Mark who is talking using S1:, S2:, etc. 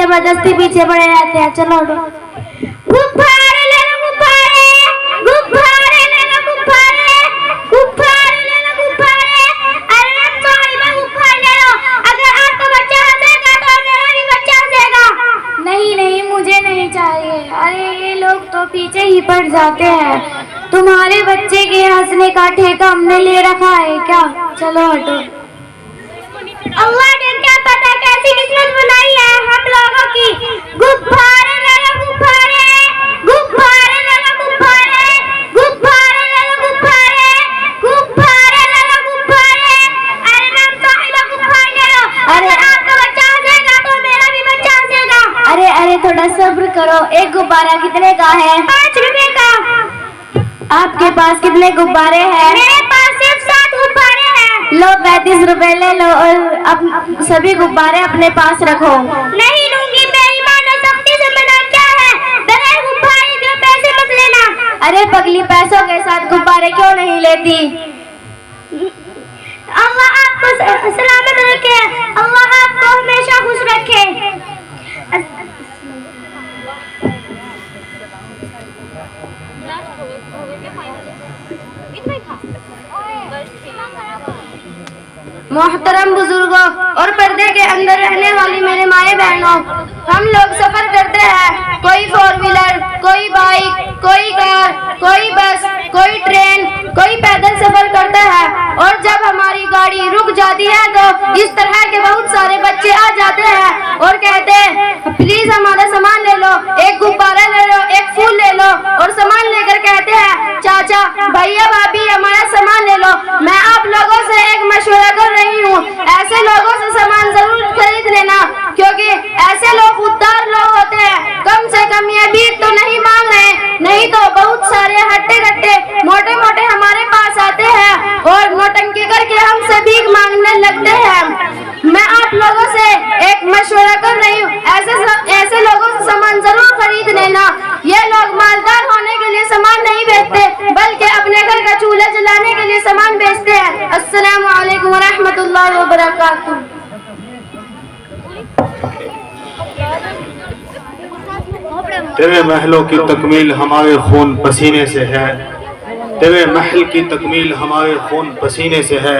S1: जबरदस्ती पीछे पड़े रहते हैं। चलो गुब्बारे ले लो, गुब्बारे गुब्बारे ले लो, गुब्बारे गुब्बारे ले लो, गुब्बारे। अरे साहिबा गुब्बारे ले लो, अगर आपका बच्चा हंसेगा तो मेरा भी बच्चा हंसेगा। नहीं नहीं मुझे नहीं चाहिए। अरे ये लोग तो पीछे ही पड़ जाते हैं। तुम्हारे बच्चे के हंसने का ठेका हमने ले रखा है क्या? चलो हटो। अल्लाह ने क्या पता कैसी किस्मत बनाई है हम लोगों की। गुब्बारे ले लो, गुब्बारे गुब्बारे ले लो, गुब्बारे गुब्बारे ले लो, गुब्बारे गुब्बारे ले लो, गुब्बारे। अरे नाम साहिबा गुब्बारे ले लो, अरे आपका बच्चा हंसेगा तो मेरा भी बच्चा हंसेगा। अरे अरे थोड़ा सब्र करो। एक गुब्बारा कितने का है? 5 रुपए का। आपके पास कितने गुब्बारे हैं? मेरे पास सिर्फ 7 गुब्बारे हैं। लो 35 रुपए ले लो और अब सभी गुब्बारे अपने पास रखो। नहीं लूंगी, मेरी माँ ने सख्ती से मना किया है, बगैर गुब्बारे के पैसे मत लेना। अरे पगली, पैसों के साथ गुब्बारे क्यों नहीं लेती? अल्लाह आपको सलामत रखे, अल्लाह आपको हमेशा खुश रखे। मोहतरम बुजुर्गों और पर्दे के अंदर रहने वाली मेरे माए बहनों, हम लोग सफर करते हैं, कोई 4 व्हीलर, कोई बाइक, कोई कार, कोई बस, कोई ट्रेन, कोई पैदल सफर करता है। और जब हमारी गाड़ी रुक जाती है तो इस तरह के बहुत सारे बच्चे आ जाते हैं और कहते हैं प्लीज हमारा सामान ले लो, एक गुब्बारा ले लो, एक फूल ले लो। और सामान लेकर कहते हैं चाचा भैया भाभी हमारा सामान ले लो। मैं आप लोगों से एक मशवरा कर रही हूँ, ऐसे लोगों से सामान जरूर खरीद लेना, क्योंकि ऐसे लोग उदार लोग होते हैं। कम से कम ये भीख तो नहीं मांग रहे, नहीं तो बहुत सारे हट्टे कट्टे मोटे मोटे हमारे पास आते हैं और नौटंकी करके हमसे भीख मांगने लगते हैं। मैं आप लोगों से एक मशवरा कर रही हूँ, ऐसे लोगों से सामान जरूर खरीद लेना। ये लोग मालदार होने के लिए सामान नहीं बेचते, बल्कि अपने घर का चूल्हा जलाने के लिए सामान बेचते हैं। अस्सलामु अलैकुम व रहमतुल्लाहि व बरकातुहू।
S2: तेरे महलों की तकमील हमारे खून पसीने से है, तेरे महल की तकमील हमारे खून पसीने से है।